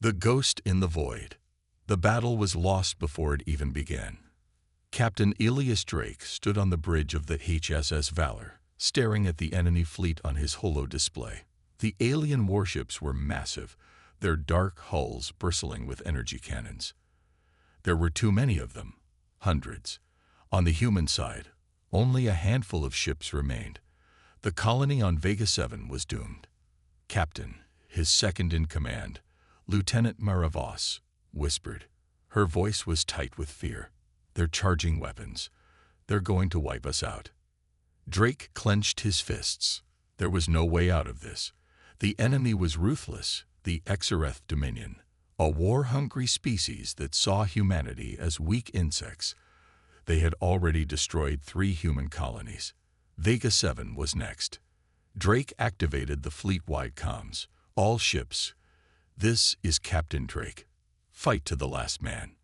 The Ghost in the Void. The battle was lost before it even began. Captain Elias Drake stood on the bridge of the HSS Valor, staring at the enemy fleet on his holo display. The alien warships were massive, their dark hulls bristling with energy cannons. There were too many of them, hundreds. On the human side, only a handful of ships remained. The colony on Vega 7 was doomed. Captain, his second-in-command, Lieutenant Maravos, whispered. Her voice was tight with fear. "They're charging weapons. They're going to wipe us out." Drake clenched his fists. There was no way out of this. The enemy was ruthless, the Exareth Dominion, a war-hungry species that saw humanity as weak insects. They had already destroyed 3 human colonies. Vega 7 was next. Drake activated the fleet-wide comms. "All ships. This is Captain Drake. Fight to the last man.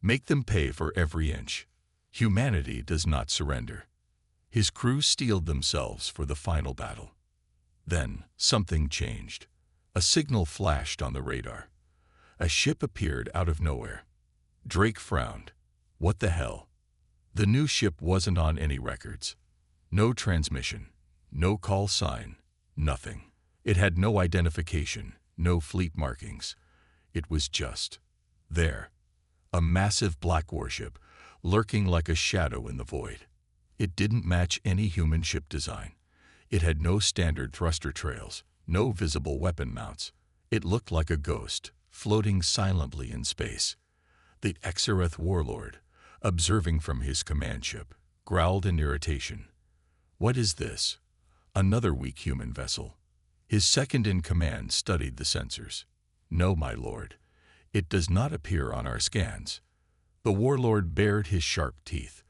Make them pay for every inch. Humanity does not surrender." His crew steeled themselves for the final battle. Then something changed. A signal flashed on the radar. A ship appeared out of nowhere. Drake frowned. What the hell? The new ship wasn't on any records. No transmission, no call sign, nothing. It had no identification, no fleet markings. It was just there. A massive black warship, lurking like a shadow in the void. It didn't match any human ship design. It had no standard thruster trails, no visible weapon mounts. It looked like a ghost, floating silently in space. The Exareth warlord, observing from his command ship, growled in irritation. "What is this? Another weak human vessel?" His second-in-command studied the sensors. "No, my lord. It does not appear on our scans." The warlord bared his sharp teeth.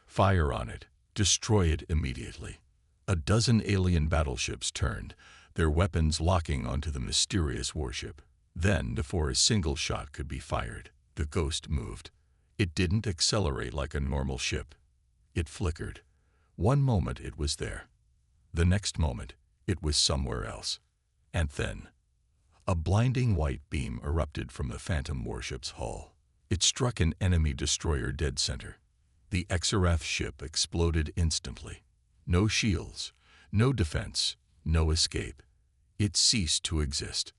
"Fire on it. Destroy it immediately." A dozen alien battleships turned, their weapons locking onto the mysterious warship. Then, before a single shot could be fired, the Ghost moved. It didn't accelerate like a normal ship. It flickered. One moment it was there. The next moment, it was somewhere else. And then, a blinding white beam erupted from the Phantom warship's hull. It struck an enemy destroyer dead center. The Exareth ship exploded instantly. No shields, no defense, no escape. It ceased to exist.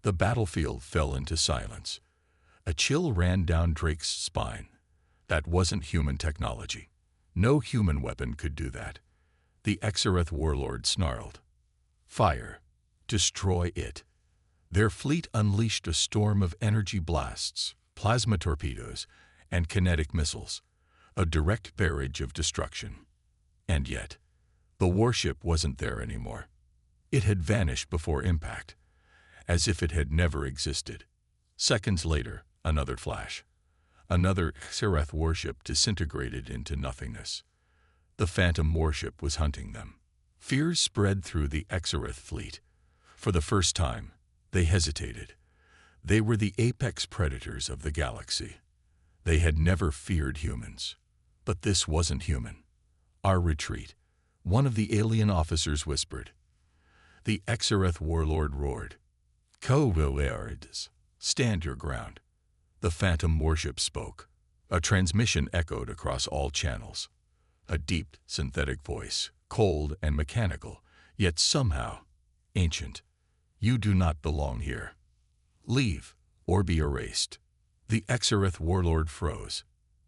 The battlefield fell into silence. A chill ran down Drake's spine. That wasn't human technology. No human weapon could do that. The Exareth warlord snarled. "Fire. Destroy it." Their fleet unleashed a storm of energy blasts, plasma torpedoes, and kinetic missiles, a direct barrage of destruction. And yet, the warship wasn't there anymore. It had vanished before impact, as if it had never existed. Seconds later, another flash. Another Exareth warship disintegrated into nothingness. The Phantom warship was hunting them. Fears spread through the Exareth fleet. For the first time, they hesitated. They were the apex predators of the galaxy. They had never feared humans. But this wasn't human. "Our retreat," one of the alien officers whispered. The Exareth warlord roared. "Cowards, stand your ground." The Phantom warship spoke. A transmission echoed across all channels. A deep, synthetic voice, cold and mechanical, yet somehow ancient. "You do not belong here. Leave, or be erased." The Exareth warlord froze.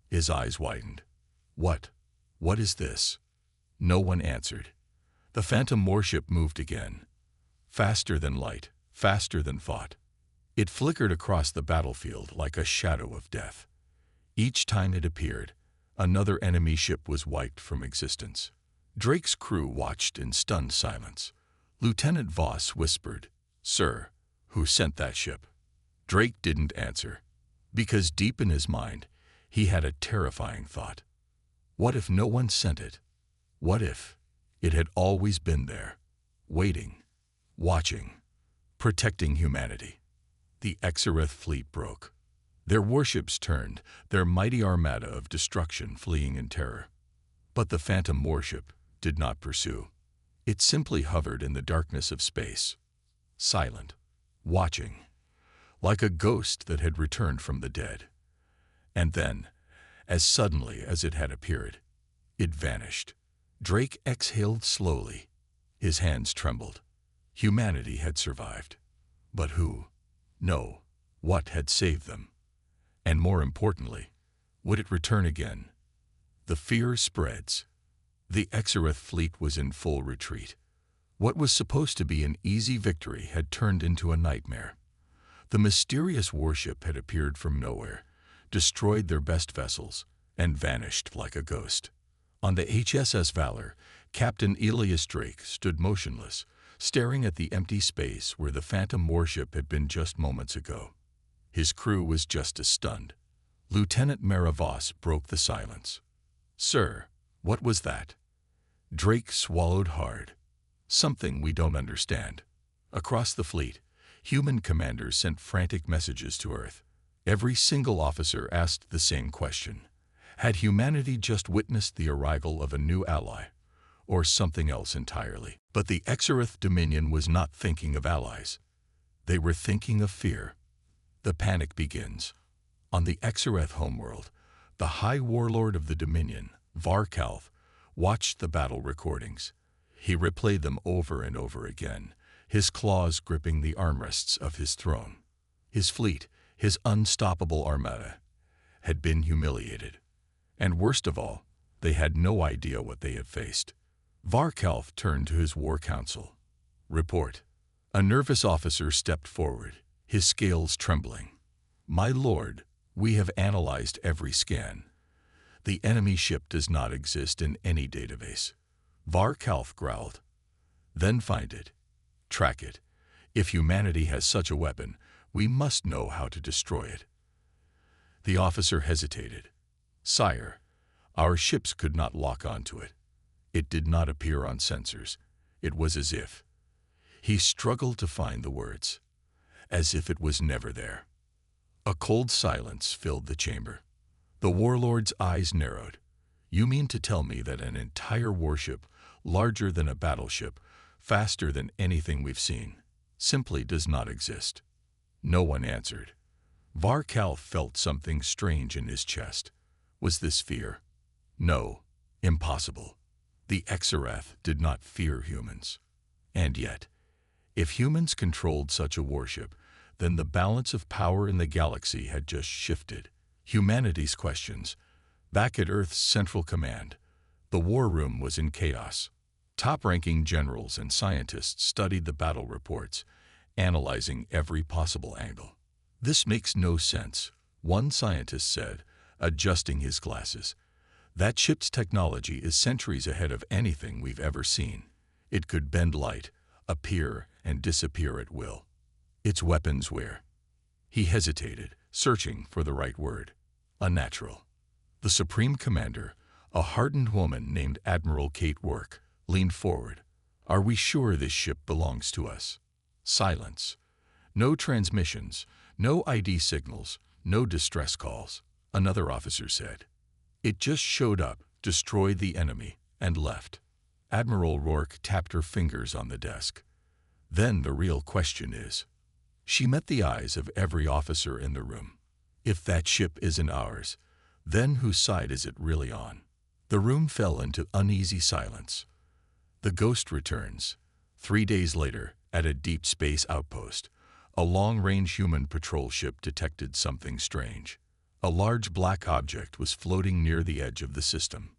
His eyes widened. What is this?" No one answered. The Phantom warship moved again. Faster than light, faster than thought. It flickered across the battlefield like a shadow of death. Each time it appeared, another enemy ship was wiped from existence. Drake's crew watched in stunned silence. Lieutenant Voss whispered, "Sir, who sent that ship?" Drake didn't answer, because deep in his mind, he had a terrifying thought. What if no one sent it? What if it had always been there, waiting, watching, protecting humanity? The Exareth fleet broke. Their warships turned, their mighty armada of destruction fleeing in terror. But the Phantom warship did not pursue. It simply hovered in the darkness of space, silent, watching, like a ghost that had returned from the dead. And then, as suddenly as it had appeared, it vanished. Drake exhaled slowly. His hands trembled. Humanity had survived. But who? No. What had saved them? And more importantly, would it return again? The fear spreads. The Exareth fleet was in full retreat. What was supposed to be an easy victory had turned into a nightmare. The mysterious warship had appeared from nowhere, destroyed their best vessels, and vanished like a ghost. On the HSS Valor, Captain Elias Drake stood motionless, staring at the empty space where the Phantom warship had been just moments ago. His crew was just as stunned. Lieutenant Maravos broke the silence. "Sir, what was that?" Drake swallowed hard. "Something we don't understand." Across the fleet, human commanders sent frantic messages to Earth. Every single officer asked the same question. Had humanity just witnessed the arrival of a new ally, or something else entirely? But the Exareth Dominion was not thinking of allies. They were thinking of fear. The panic begins. On the Exareth homeworld, the High Warlord of the Dominion, Varkalth, watched the battle recordings. He replayed them over and over again, his claws gripping the armrests of his throne. His fleet, his unstoppable armada, had been humiliated. And worst of all, they had no idea what they had faced. Varkalth turned to his war council. "Report." A nervous officer stepped forward, his scales trembling. "My lord, we have analyzed every scan. The enemy ship does not exist in any database." Varkalth growled. "Then find it. Track it. If humanity has such a weapon, we must know how to destroy it." The officer hesitated. "Sire, our ships could not lock onto it. It did not appear on sensors. It was as if—" He struggled to find the words. As if it was never there. A cold silence filled the chamber. The warlord's eyes narrowed. "You mean to tell me that an entire warship, larger than a battleship, faster than anything we've seen, simply does not exist?" No one answered. Varkalth felt something strange in his chest. Was this fear? No, impossible. The Exareth did not fear humans. And yet, if humans controlled such a warship, then the balance of power in the galaxy had just shifted. Humanity's questions. Back at Earth's Central Command, the war room was in chaos. Top-ranking generals and scientists studied the battle reports, analyzing every possible angle. "This makes no sense," one scientist said, adjusting his glasses. "That ship's technology is centuries ahead of anything we've ever seen. It could bend light, appear and disappear at will. Its weapons were—" He hesitated, searching for the right word. "Unnatural." The Supreme Commander, a hardened woman named Admiral Kate Work, leaned forward. "Are we sure this ship belongs to us?" Silence. No transmissions, no ID signals, no distress calls. Another officer said, "It just showed up, destroyed the enemy, and left." Admiral Rourke tapped her fingers on the desk. "Then the real question is—" She met the eyes of every officer in the room. "If that ship isn't ours, then whose side is it really on?" The room fell into uneasy silence. The ghost returns. 3 days later, at a deep space outpost, a long-range human patrol ship detected something strange. A large black object was floating near the edge of the system.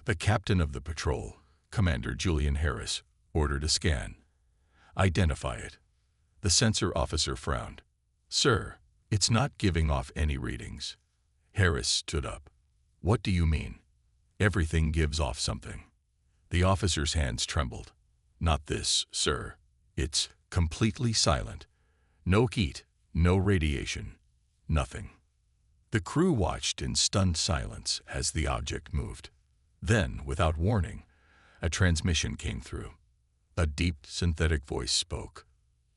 The captain of the patrol, Commander Julian Harris, ordered a scan. "Identify it." The sensor officer frowned. "Sir, it's not giving off any readings." Harris stood up. "What do you mean?" "Everything gives off something." The officer's hands trembled. "Not this, sir. It's completely silent. No heat, no radiation, nothing." The crew watched in stunned silence as the object moved. Then, without warning, a transmission came through. A deep, synthetic voice spoke.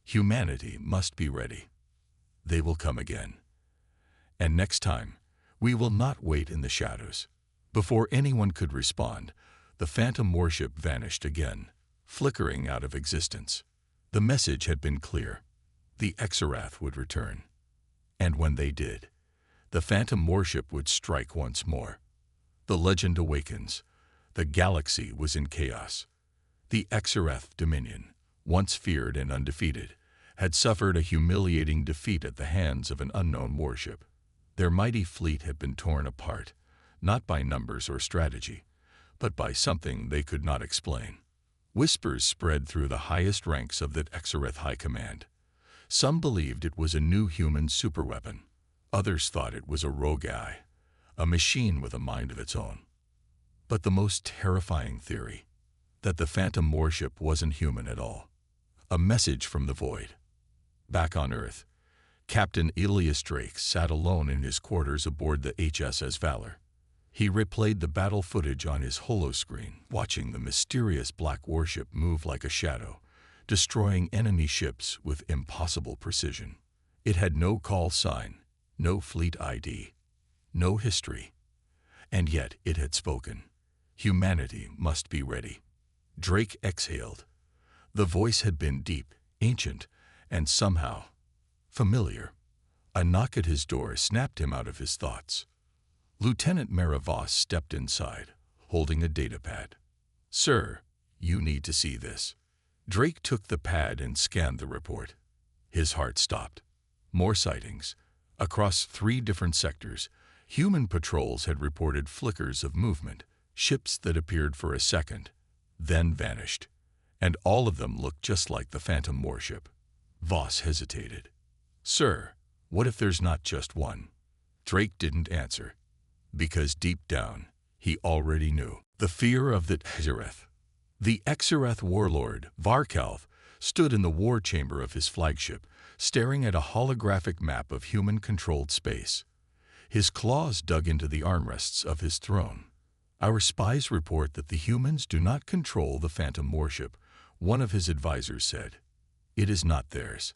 "Humanity must be ready. They will come again. And next time, we will not wait in the shadows." Before anyone could respond, the Phantom warship vanished again, flickering out of existence. The message had been clear. The Exareth would return. And when they did, the Phantom warship would strike once more. The legend awakens. The galaxy was in chaos. The Exareth Dominion, once feared and undefeated, had suffered a humiliating defeat at the hands of an unknown warship. Their mighty fleet had been torn apart, not by numbers or strategy, but by something they could not explain. Whispers spread through the highest ranks of the Exareth High Command. Some believed it was a new human superweapon. Others thought it was a rogue AI, a machine with a mind of its own. But the most terrifying theory, that the Phantom warship wasn't human at all. A message from the void. Back on Earth, Captain Elias Drake sat alone in his quarters aboard the HSS Valor. He replayed the battle footage on his holoscreen, watching the mysterious black warship move like a shadow, destroying enemy ships with impossible precision. It had no call sign, no fleet ID, no history. And yet it had spoken. Humanity must be ready. Drake exhaled. The voice had been deep, ancient, and somehow familiar. A knock at his door snapped him out of his thoughts. Lieutenant Voss stepped inside, holding a datapad. "Sir, you need to see this." Drake took the pad and scanned the report. His heart stopped. More sightings. Across 3 different sectors, human patrols had reported flickers of movement, ships that appeared for a second, then vanished. And all of them looked just like the Phantom warship. Voss hesitated. "Sir, what if there's not just one?" Drake didn't answer, because deep down, he already knew. The fear of the Exareth. The Exareth warlord, Varkalth, stood in the war chamber of his flagship, staring at a holographic map of human-controlled space. His claws dug into the armrests of his throne. "Our spies report that the humans do not control the Phantom warship," one of his advisors said. "It is not theirs."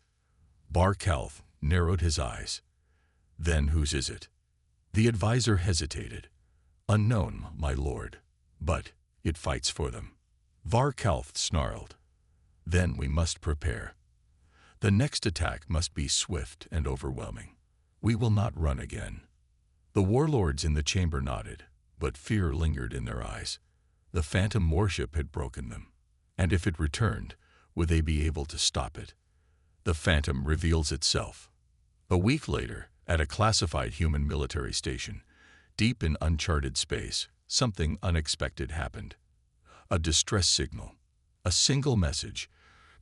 Varkalth narrowed his eyes. "Then whose is it?" The advisor hesitated. "Unknown, my lord, but it fights for them." Varkalth snarled. "Then we must prepare. The next attack must be swift and overwhelming. We will not run again." The warlords in the chamber nodded, but fear lingered in their eyes. The Phantom warship had broken them, and if it returned, would they be able to stop it? The Phantom reveals itself. A week later, at a classified human military station, deep in uncharted space, something unexpected happened. A distress signal, a single message,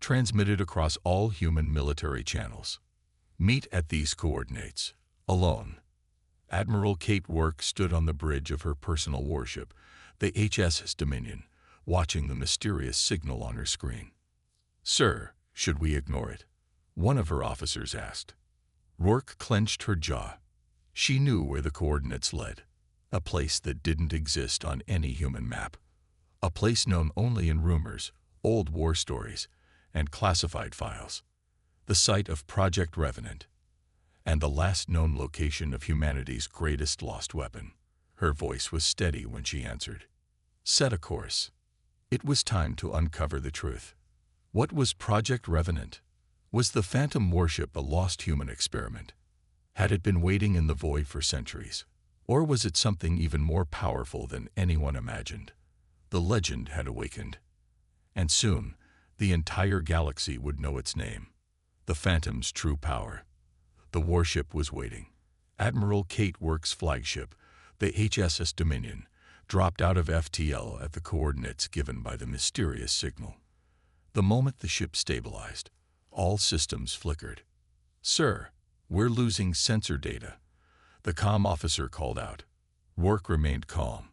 transmitted across all human military channels. "Meet at these coordinates, alone." Admiral Kate Work stood on the bridge of her personal warship, the HSS Dominion, watching the mysterious signal on her screen. "Sir, should we ignore it?" one of her officers asked. Rourke clenched her jaw. She knew where the coordinates led, a place that didn't exist on any human map, a place known only in rumors, old war stories, and classified files, the site of Project Revenant, and the last known location of humanity's greatest lost weapon. Her voice was steady when she answered. "Set a course." It was time to uncover the truth. What was Project Revenant? Was the Phantom warship a lost human experiment? Had it been waiting in the void for centuries? Or was it something even more powerful than anyone imagined? The legend had awakened. And soon, the entire galaxy would know its name. The Phantom's true power. The warship was waiting. Admiral Kate Work's flagship, the HSS Dominion, dropped out of FTL at the coordinates given by the mysterious signal. The moment the ship stabilized, all systems flickered. "Sir, we're losing sensor data," the comm officer called out. Work remained calm.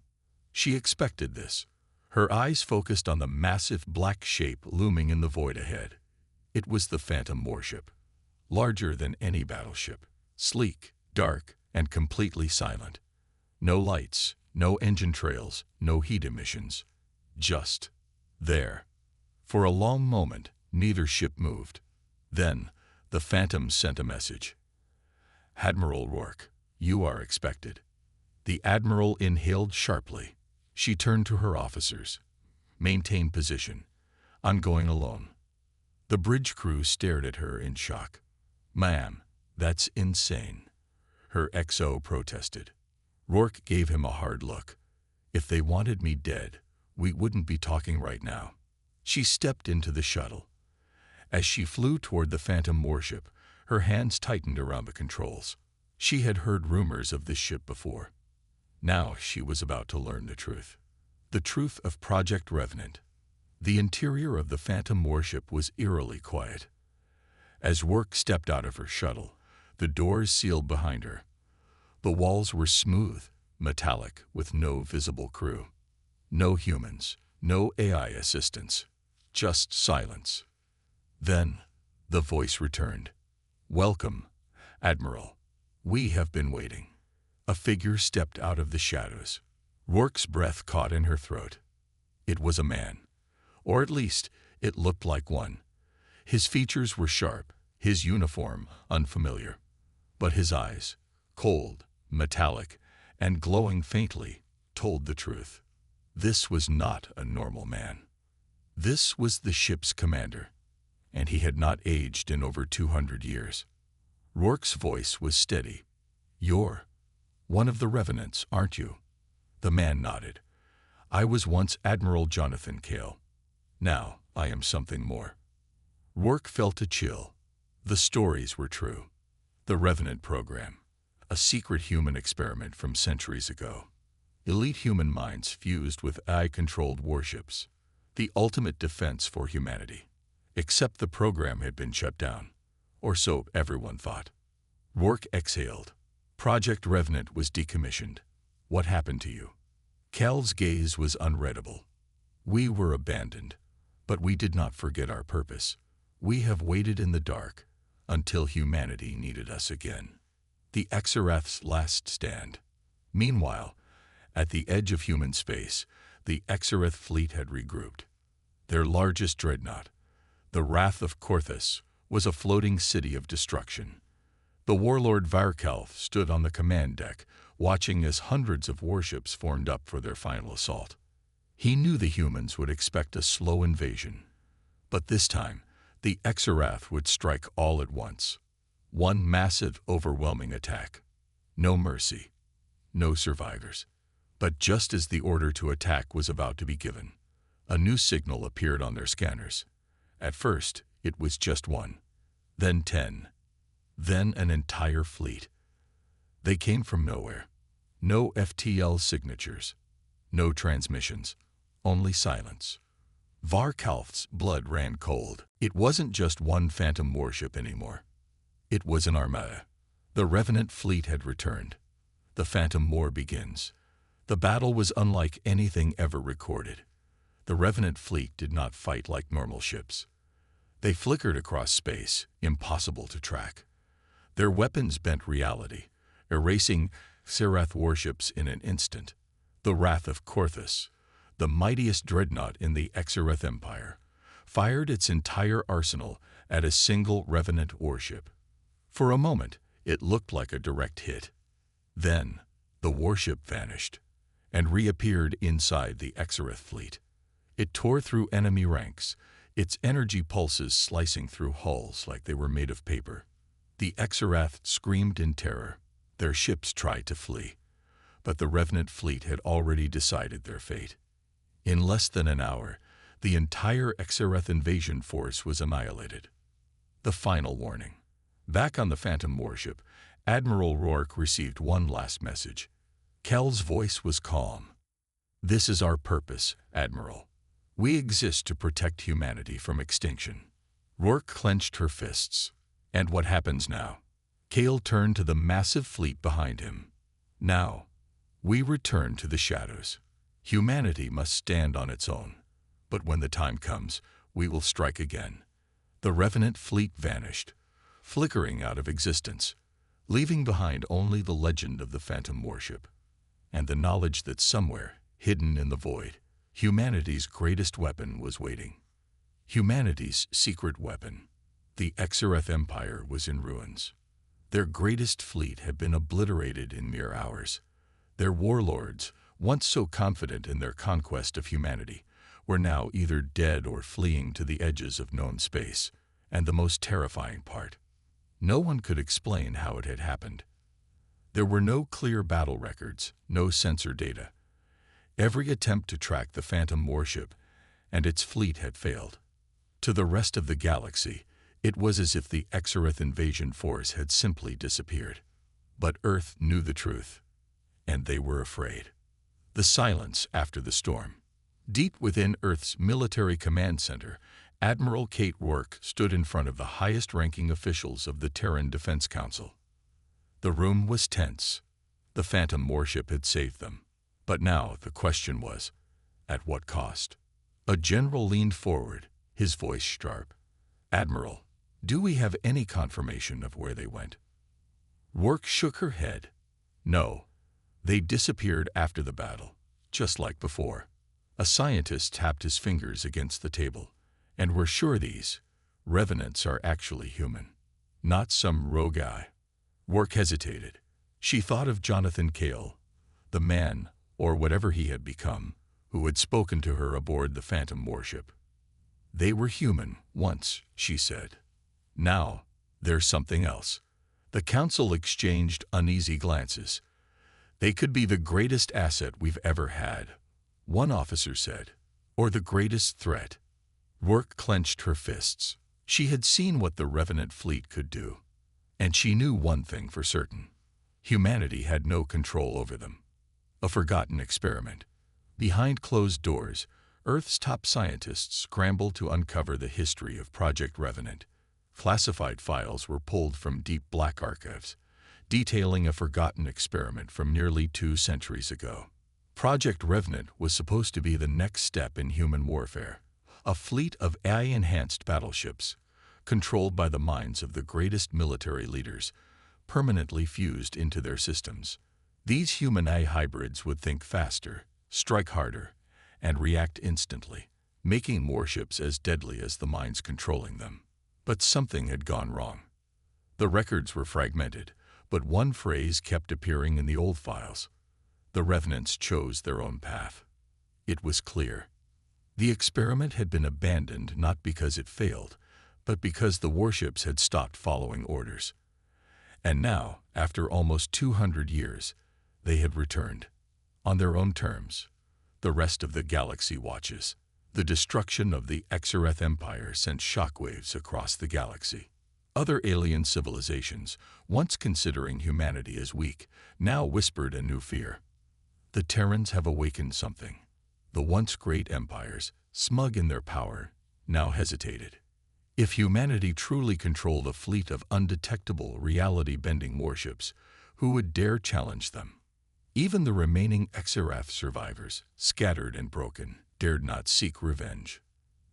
She expected this. Her eyes focused on the massive black shape looming in the void ahead. It was the Phantom warship, larger than any battleship, sleek, dark, and completely silent. No lights, no engine trails, no heat emissions. Just there. For a long moment, neither ship moved. Then, the Phantom sent a message. "Admiral Rourke, you are expected." The Admiral inhaled sharply. She turned to her officers. "Maintain position. I'm going alone." The bridge crew stared at her in shock. "Ma'am, That's insane, her XO protested. Rourke gave him a hard look. If they wanted me dead, we wouldn't be talking right now. She stepped into the shuttle. As she flew toward the Phantom warship, her hands tightened around the controls. She had heard rumors of this ship before. Now she was about to learn the truth. The truth of Project Revenant. The interior of the Phantom warship was eerily quiet. As Rourke stepped out of her shuttle, the doors sealed behind her. The walls were smooth, metallic, with no visible crew. No humans, no AI assistants, just silence. Then, the voice returned. "Welcome, Admiral. We have been waiting." A figure stepped out of the shadows. Rourke's breath caught in her throat. It was a man, or at least it looked like one. His features were sharp, his uniform unfamiliar, but his eyes, cold, metallic, and glowing faintly, told the truth. This was not a normal man. This was the ship's commander, and he had not aged in over 200 years. Rourke's voice was steady. "You're one of the Revenants, aren't you?" The man nodded. "I was once Admiral Jonathan Cale. Now I am something more." Rourke felt a chill. The stories were true. The Revenant program, a secret human experiment from centuries ago. Elite human minds fused with AI-controlled warships. The ultimate defense for humanity. Except the program had been shut down. Or so everyone thought. Rourke exhaled. Project Revenant was decommissioned. What happened to you? Cal's gaze was unreadable. We were abandoned, but we did not forget our purpose. We have waited in the dark until humanity needed us again. The Exarath's last stand. Meanwhile, at the edge of human space, the Exarath fleet had regrouped. Their largest dreadnought, the Wrath of Korthus, was a floating city of destruction. The warlord Varkalth stood on the command deck, watching as hundreds of warships formed up for their final assault. He knew the humans would expect a slow invasion, but this time, the Exarath would strike all at once. One massive, overwhelming attack. No mercy. No survivors. But just as the order to attack was about to be given, a new signal appeared on their scanners. At first, it was just one. Then 10. Then an entire fleet. They came from nowhere. No FTL signatures. No transmissions. Only silence. Varkalth's blood ran cold. It wasn't just one Phantom warship anymore. It was an armada. The Revenant fleet had returned. The Phantom War begins. The battle was unlike anything ever recorded. The Revenant fleet did not fight like normal ships. They flickered across space, impossible to track. Their weapons bent reality, erasing Exarath warships in an instant. The Wrath of Korthus, the mightiest dreadnought in the Exarath Empire, fired its entire arsenal at a single Revenant warship. For a moment, it looked like a direct hit. Then, the warship vanished and reappeared inside the Exarath fleet. It tore through enemy ranks, its energy pulses slicing through hulls like they were made of paper. The Exarath screamed in terror. Their ships tried to flee, but the Revenant fleet had already decided their fate. In less than an hour, the entire Exarath invasion force was annihilated. The final warning. Back on the Phantom warship, Admiral Rourke received one last message. Kel's voice was calm. "This is our purpose, Admiral. We exist to protect humanity from extinction." Rourke clenched her fists. "And what happens now?" Cale turned to the massive fleet behind him. "Now, we return to the shadows. Humanity must stand on its own. But when the time comes, we will strike again." The Revenant fleet vanished, flickering out of existence, leaving behind only the legend of the Phantom warship, and the knowledge that somewhere, hidden in the void, humanity's greatest weapon was waiting. Humanity's secret weapon. The Exarath Empire was in ruins. Their greatest fleet had been obliterated in mere hours. Their warlords, once so confident in their conquest of humanity, were now either dead or fleeing to the edges of known space. And the most terrifying part, No one could explain how it had happened. There were no clear battle records, no sensor data. Every attempt to track the Phantom warship and its fleet had failed. To the rest of the galaxy, it was as if the Exareth invasion force had simply disappeared. But Earth knew the truth, and they were afraid. The silence after the storm. Deep within Earth's military command center, Admiral Kate Rourke stood in front of the highest-ranking officials of the Terran Defense Council. The room was tense. The Phantom warship had saved them. But now the question was, at what cost? A general leaned forward, his voice sharp. "Admiral, do we have any confirmation of where they went?" Rourke shook her head. "No. They disappeared after the battle, just like before." A scientist tapped his fingers against the table. "And we're sure these revenants are actually human, not some rogue guy." Rourke hesitated. She thought of Jonathan Cale, the man, or whatever he had become, who had spoken to her aboard the Phantom warship. "They were human once," she said. "Now, there's something else." The council exchanged uneasy glances. "They could be the greatest asset we've ever had," one officer said, "or the greatest threat." Rourke clenched her fists. She had seen what the Revenant fleet could do, and she knew one thing for certain. Humanity had no control over them. A forgotten experiment. Behind closed doors, Earth's top scientists scrambled to uncover the history of Project Revenant. Classified files were pulled from deep black archives, detailing a forgotten experiment from nearly 2 centuries ago. Project Revenant was supposed to be the next step in human warfare. A fleet of AI-enhanced battleships, controlled by the minds of the greatest military leaders, permanently fused into their systems. These human-AI hybrids would think faster, strike harder, and react instantly, making warships as deadly as the minds controlling them. But something had gone wrong. The records were fragmented, but one phrase kept appearing in the old files. The Revenants chose their own path. It was clear. The experiment had been abandoned not because it failed, but because the warships had stopped following orders. And now, after almost 200 years, they had returned, on their own terms. The rest of the galaxy watches. The destruction of the Exareth Empire sent shockwaves across the galaxy. Other alien civilizations, once considering humanity as weak, now whispered a new fear. The Terrans have awakened something. The once great empires, smug in their power, now hesitated. If humanity truly controlled a fleet of undetectable, reality-bending warships, who would dare challenge them? Even the remaining Exareth survivors, scattered and broken, dared not seek revenge.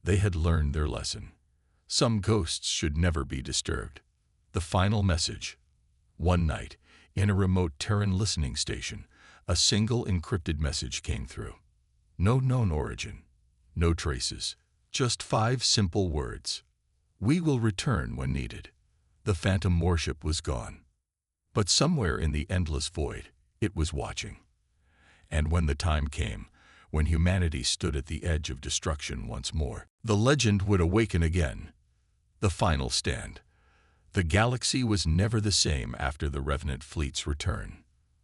They had learned their lesson. Some ghosts should never be disturbed. The final message. One night, in a remote Terran listening station, a single encrypted message came through. No known origin, no traces, just 5 simple words. "We will return when needed." The Phantom warship was gone. But somewhere in the endless void, it was watching. And when the time came, when humanity stood at the edge of destruction once more, the legend would awaken again. The final stand. The galaxy was never the same after the Revenant fleet's return.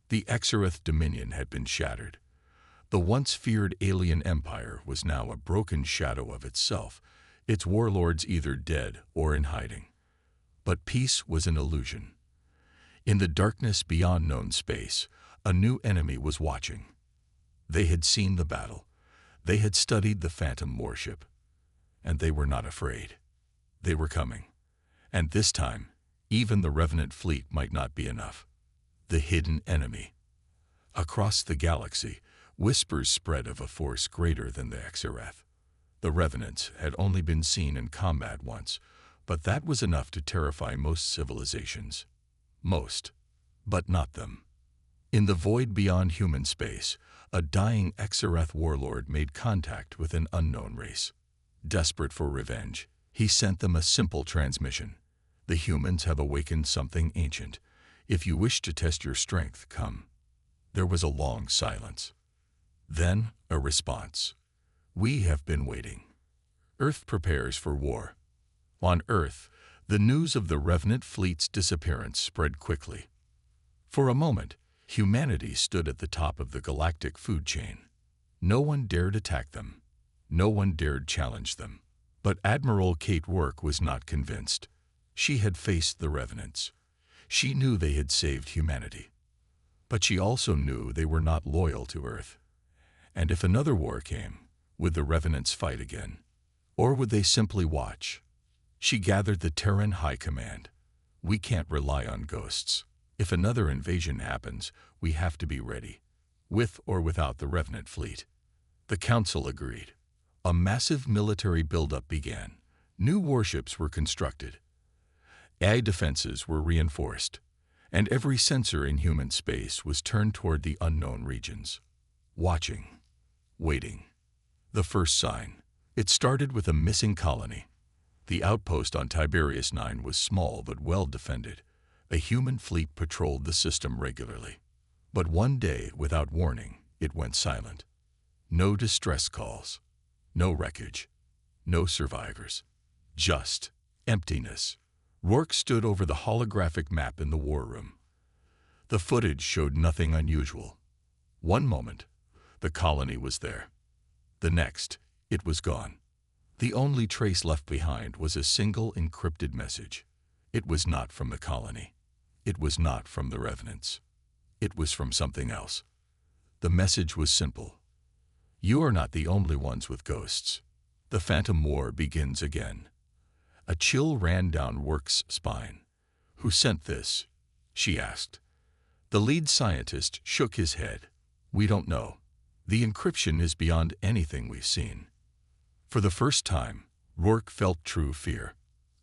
The Exareth dominion had been shattered. The once feared alien empire was now a broken shadow of itself, its warlords either dead or in hiding. But peace was an illusion. In the darkness beyond known space, a new enemy was watching. They had seen the battle. They had studied the Phantom warship. And they were not afraid. They were coming. And this time, even the Revenant fleet might not be enough. The hidden enemy. Across the galaxy, whispers spread of a force greater than the Exareth. The Revenants had only been seen in combat once, but that was enough to terrify most civilizations. Most, but not them. In the void beyond human space, a dying Exareth warlord made contact with an unknown race. Desperate for revenge, he sent them a simple transmission. "The humans have awakened something ancient. If you wish to test your strength, come." There was a long silence. Then a response. "We have been waiting." Earth prepares for war. On Earth, The news of the Revenant fleet's disappearance spread quickly. For a moment, humanity stood at the top of the galactic food chain. No one dared attack them. No one dared challenge them. But Admiral Kate Work was not convinced. She had faced the Revenants. She knew they had saved humanity. But she also knew they were not loyal to Earth. And if another war came, would the Revenants fight again? Or would they simply watch? She gathered the Terran High Command. We can't rely on ghosts. If another invasion happens, we have to be ready, with or without the Revenant fleet. The Council agreed. A massive military buildup began. New warships were constructed. AI defenses were reinforced, and every sensor in human space was turned toward the unknown regions. Watching. Waiting. The first sign. It started with a missing colony. The outpost on Tiberius 9 was small but well defended. A human fleet patrolled the system regularly. But one day, without warning, it went silent. No distress calls. No wreckage. No survivors. Just emptiness. Rourke stood over the holographic map in the war room. The footage showed nothing unusual. One moment, the colony was there. The next, it was gone. The only trace left behind was a single encrypted message. It was not from the colony. It was not from the Revenants. It was from something else. The message was simple. You are not the only ones with ghosts. The Phantom War begins again. A chill ran down Work's spine. Who sent this? She asked. The lead scientist shook his head. We don't know. The encryption is beyond anything we've seen. For the first time, Rourke felt true fear.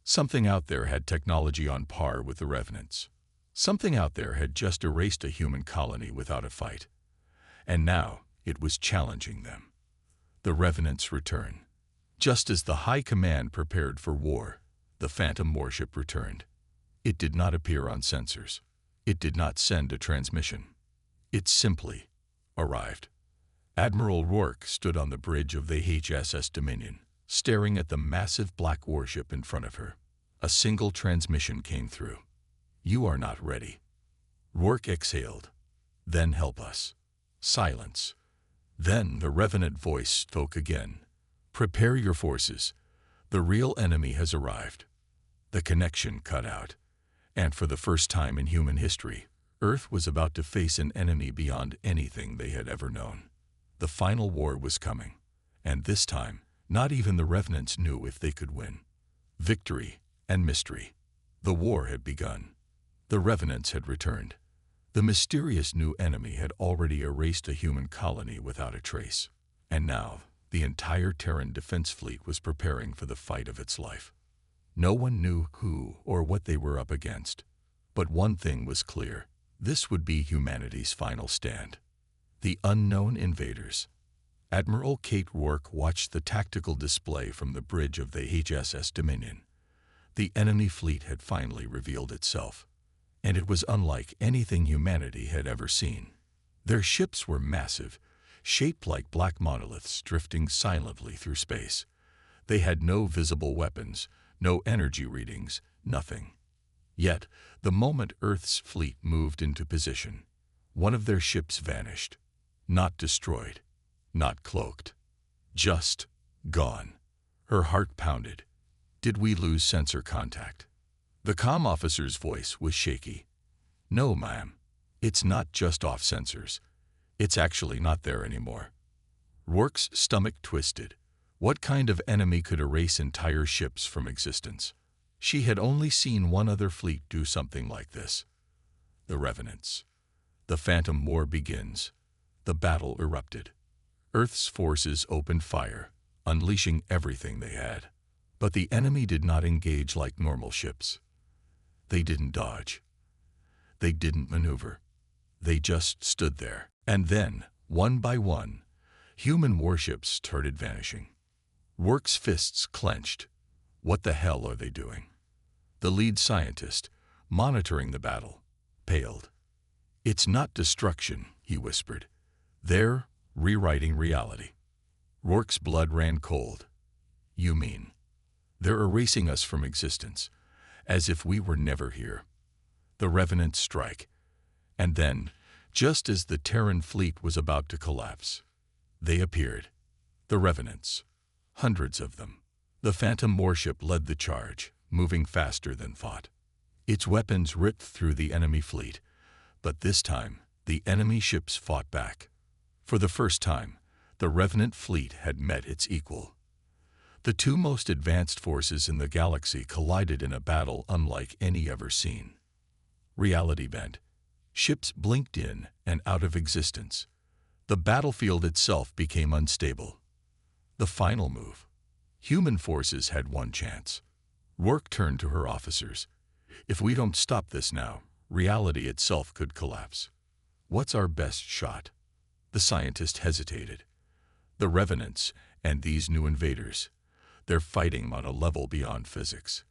Something out there had technology on par with the Revenants. Something out there had just erased a human colony without a fight. And now it was challenging them. The Revenants return. Just as the High Command prepared for war, the Phantom warship returned. It did not appear on sensors. It did not send a transmission. It simply arrived. Admiral Rourke stood on the bridge of the HSS Dominion, staring at the massive black warship in front of her. A single transmission came through. You are not ready. Rourke exhaled. Then help us. Silence. Then the Revenant voice spoke again. Prepare your forces. The real enemy has arrived. The connection cut out. And for the first time in human history, Earth was about to face an enemy beyond anything they had ever known. The final war was coming. And this time, not even the Revenants knew if they could win. Victory and mystery. The war had begun. The Revenants had returned. The mysterious new enemy had already erased a human colony without a trace. And now, the entire Terran defense fleet was preparing for the fight of its life. No one knew who or what they were up against. But one thing was clear. This would be humanity's final stand. The unknown invaders. Admiral Kate Work watched the tactical display from the bridge of the HSS Dominion. The enemy fleet had finally revealed itself. And it was unlike anything humanity had ever seen. Their ships were massive, shaped like black monoliths drifting silently through space. They had no visible weapons, no energy readings, nothing. Yet, the moment Earth's fleet moved into position, one of their ships vanished. Not destroyed, not cloaked. Just gone. Her heart pounded. Did we lose sensor contact? The comm officer's voice was shaky. No, ma'am. It's not just off sensors. It's actually not there anymore. Rourke's stomach twisted. What kind of enemy could erase entire ships from existence? She had only seen one other fleet do something like this. The Revenants. The Phantom War begins. The battle erupted. Earth's forces opened fire, unleashing everything they had. But the enemy did not engage like normal ships. They didn't dodge. They didn't maneuver. They just stood there. And then, one by one, human warships started vanishing. Rourke's fists clenched. What the hell are they doing? The lead scientist, monitoring the battle, paled. It's not destruction, he whispered. They're rewriting reality. Rourke's blood ran cold. You mean? They're erasing us from existence, as if we were never here. The Revenants strike. And then, just as the Terran fleet was about to collapse, they appeared. The Revenants. Hundreds of them. The Phantom warship led the charge, moving faster than thought. Its weapons ripped through the enemy fleet, but this time, the enemy ships fought back. For the first time, the Revenant fleet had met its equal. The two most advanced forces in the galaxy collided in a battle unlike any ever seen. Reality bent. Ships blinked in and out of existence. The battlefield itself became unstable. The final move. Human forces had one chance. Rourke turned to her officers. If we don't stop this now, reality itself could collapse. What's our best shot? The scientist hesitated. The Revenants and these new invaders, they're fighting on a level beyond physics.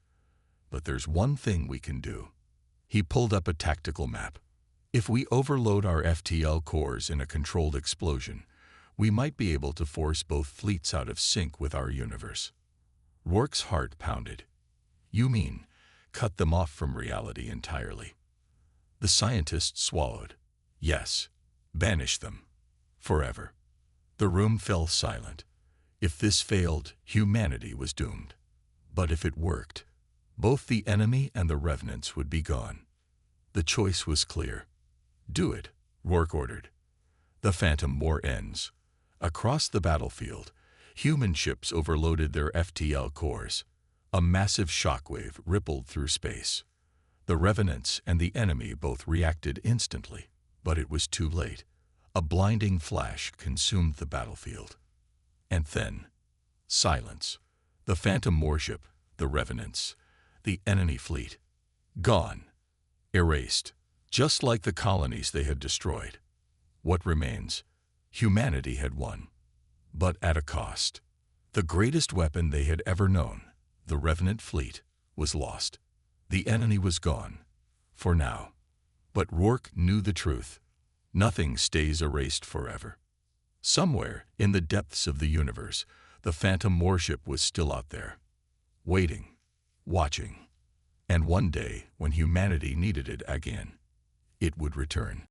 But there's one thing we can do. He pulled up a tactical map. If we overload our FTL cores in a controlled explosion, we might be able to force both fleets out of sync with our universe. Rourke's heart pounded. You mean, cut them off from reality entirely? The scientist swallowed. Yes, banish them. Forever. The room fell silent. If this failed, humanity was doomed. But if it worked, both the enemy and the Revenants would be gone. The choice was clear. Do it, Rourke ordered. The Phantom War ends. Across the battlefield, human ships overloaded their FTL cores. A massive shockwave rippled through space. The Revenants and the enemy both reacted instantly, but it was too late. A blinding flash consumed the battlefield. And then, silence. The Phantom warship, the Revenants, the enemy fleet. Gone. Erased. Just like the colonies they had destroyed. What remains? Humanity had won. But at a cost. The greatest weapon they had ever known, the Revenant fleet, was lost. The enemy was gone. For now. But Rourke knew the truth. Nothing stays erased forever. Somewhere, in the depths of the universe, the Phantom warship was still out there. Waiting. Watching. And one day, when humanity needed it again, it would return.